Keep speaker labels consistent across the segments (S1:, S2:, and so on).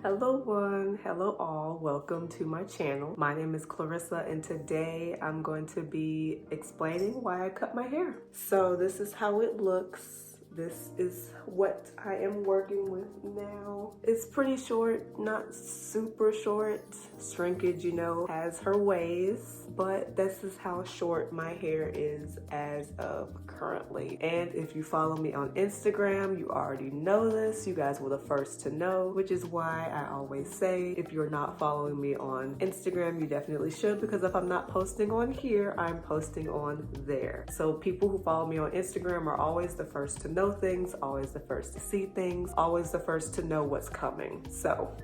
S1: Hello all, welcome to my channel. My name is Clarissa and today I'm going to be explaining why I cut my hair. So this is how it looks. This is what I am working with now. It's pretty short, not super short. Shrinkage, has her ways, but this is how short my hair is as of currently. And if you follow me on Instagram, you already know this. You guys were the first to know, which is why I always say if you're not following me on Instagram, you definitely should, because if I'm not posting on here, I'm posting on there. So people who follow me on Instagram are always the first to know things, always the first to see things, always the first to know what's coming. So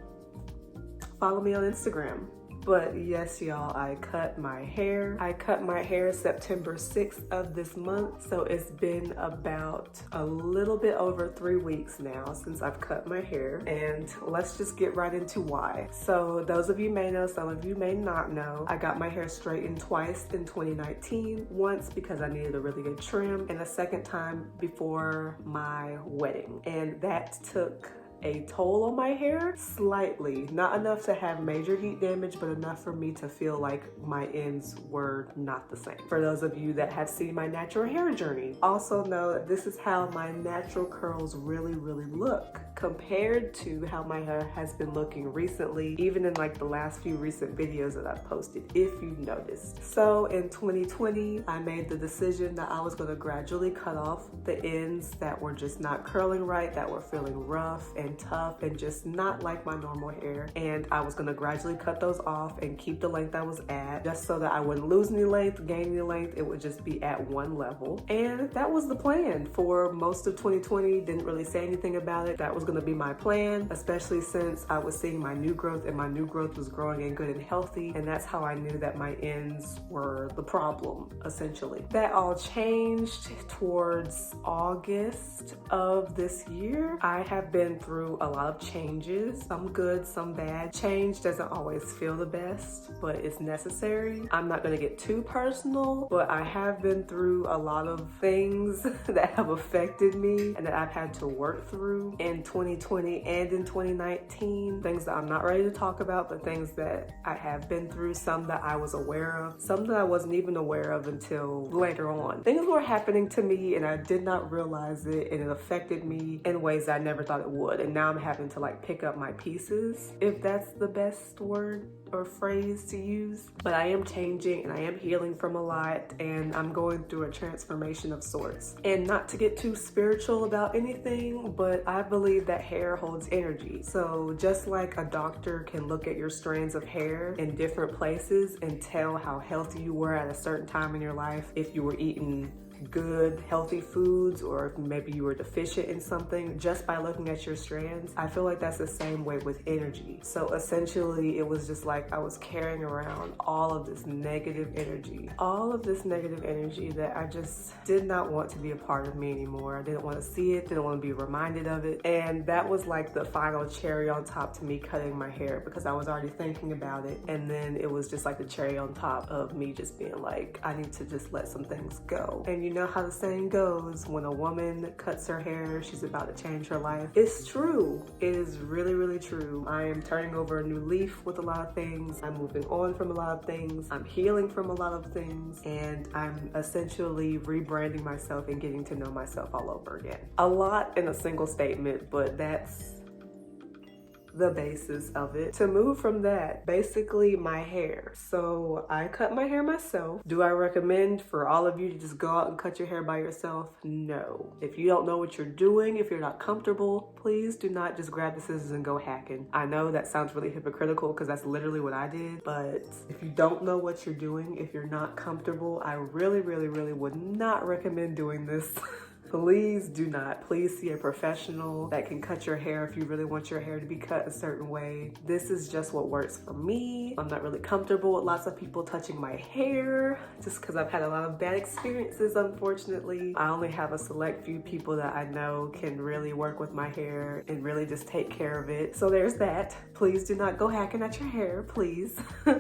S1: follow me on Instagram. But yes, y'all, I cut my hair. I cut my hair September 6th of this month. So it's been about a little bit over 3 weeks now since I've cut my hair. And let's just get right into why. So those of you may know, some of you may not know, I got my hair straightened twice in 2019. Once because I needed a really good trim, and a second time before my wedding. And that took a toll on my hair slightly, not enough to have major heat damage, but enough for me to feel like my ends were not the same. For those of you that have seen my natural hair journey, also know that this is how my natural curls really look compared to how my hair has been looking recently, even in like the last few recent videos that I've posted, if you've noticed. So in 2020, I made the decision that I was going to gradually cut off the ends that were just not curling right, that were feeling rough and tough and just not like my normal hair. And I was going to gradually cut those off and keep the length I was at, just so that I wouldn't lose any length, gain any length. It would just be at one level. And that was the plan for most of 2020. Didn't really say anything about it. That was going to be my plan, especially since I was seeing my new growth, and my new growth was growing and good and healthy. And that's how I knew that my ends were the problem, essentially. That all changed towards August of this year. I have been through a lot of changes, some good, some bad. Change doesn't always feel the best, but it's necessary. I'm not going to get too personal, but I have been through a lot of things that have affected me and that I've had to work through in 2020 and in 2019. Things that I'm not ready to talk about, but things that I have been through, some that I was aware of, some that I wasn't even aware of until later on. Things were happening to me and I did not realize it, and it affected me in ways I never thought it would. And now I'm having to like pick up my pieces, if that's the best word or phrase to use. But I am changing and I am healing from a lot, and I'm going through a transformation of sorts. And not to get too spiritual about anything, but I believe that hair holds energy. So just like a doctor can look at your strands of hair in different places and tell how healthy you were at a certain time in your life, if you were eating good healthy foods, or if maybe you were deficient in something, just by looking at your strands. I feel like that's the same way with energy. So essentially it was just like I was carrying around all of this negative energy that I just did not want to be a part of me anymore. I didn't want to see it, didn't want to be reminded of it. And that was like the final cherry on top to me cutting my hair, because I was already thinking about it, and then it was just like the cherry on top of me just being like, I need to just let some things go. And you know how the saying goes, when a woman cuts her hair, she's about to change her life. It's true. It is really true. I am turning over a new leaf with a lot of things. I'm moving on from a lot of things. I'm healing from a lot of things. And I'm essentially rebranding myself and getting to know myself all over again. A lot in a single statement, but that's the basis of it. To move from that, basically my hair. So I cut my hair myself. Do I recommend for all of you to just go out and cut your hair by yourself? No. If you don't know what you're doing, if you're not comfortable, please do not just grab the scissors and go hacking. I know that sounds really hypocritical because that's literally what I did, but if you don't know what you're doing, if you're not comfortable, I really would not recommend doing this. Please do not. Please see a professional that can cut your hair if you really want your hair to be cut a certain way. This is just what works for me. I'm not really comfortable with lots of people touching my hair just because I've had a lot of bad experiences, unfortunately. I only have a select few people that I know can really work with my hair and really just take care of it. So there's that. Please do not go hacking at your hair, please.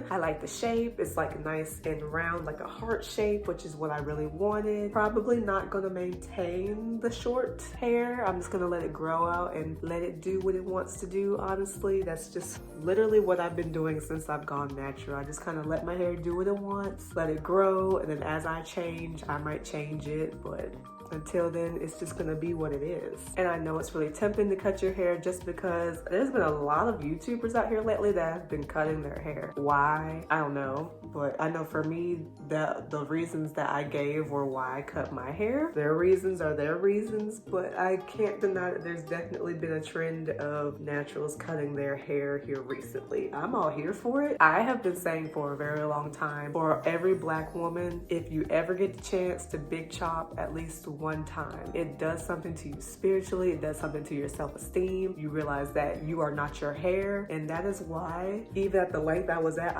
S1: I like the shape. It's like nice and round, like a heart shape, which is what I really wanted. Probably not gonna maintain maintain the short hair. I'm just gonna let it grow out and let it do what it wants to do. Honestly, that's just literally what I've been doing since I've gone natural. I just kind of let my hair do what it wants, let it grow, and then as I change, I might change it, but until then, it's just gonna be what it is. And I know it's really tempting to cut your hair just because there's been a lot of YouTubers out here lately that have been cutting their hair. Why? I don't know. But I know for me, the reasons that I gave were why I cut my hair. Their reasons are their reasons, but I can't deny that there's definitely been a trend of naturals cutting their hair here recently. I'm all here for it. I have been saying for a very long time, for every Black woman, if you ever get the chance to big chop at least one time, it does something to you spiritually, it does something to your self-esteem. You realize that you are not your hair, and that is why even at the length I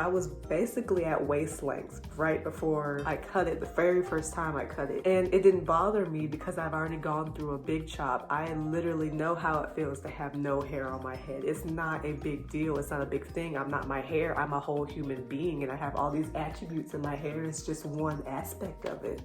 S1: was basically at waist length right before I cut it, the very first time I cut it. And it didn't bother me because I've already gone through a big chop. I literally know how it feels to have no hair on my head. It's not a big deal, it's not a big thing. I'm not my hair, I'm a whole human being, and I have all these attributes in my hair. It's just one aspect of it.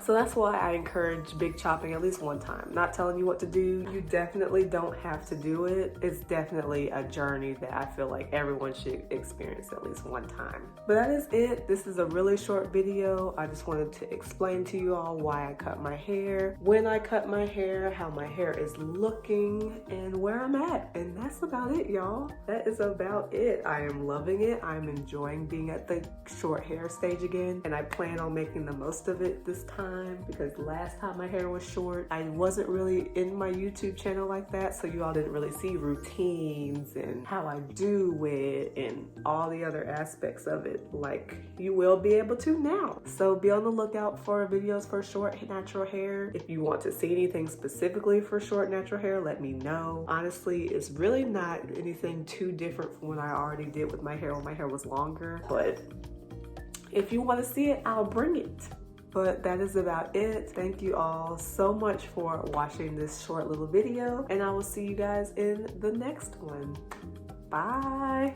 S1: So that's why I encourage big chopping at least one time. Not telling you what to do. You definitely don't have to do it. It's definitely a journey that I feel like everyone should experience at least one time. But that is it. This is a really short video. I just wanted to explain to you all why I cut my hair, when I cut my hair, how my hair is looking, and where I'm at. And that's about it, y'all. That is about it. I am loving it. I'm enjoying being at the short hair stage again, and I plan on making the most of it this time, because last time my hair was short, I wasn't really in my YouTube channel like that, so you all didn't really see routines and how I do it and all the other aspects of it like you will be able to now. So be on the lookout for videos for short natural hair. If you want to see anything specifically for short natural hair, let me know. Honestly, it's really not anything too different from what I already did with my hair when my hair was longer, but if you want to see it, I'll bring it. But that is about it. Thank you all so much for watching this short little video, and I will see you guys in the next one. Bye.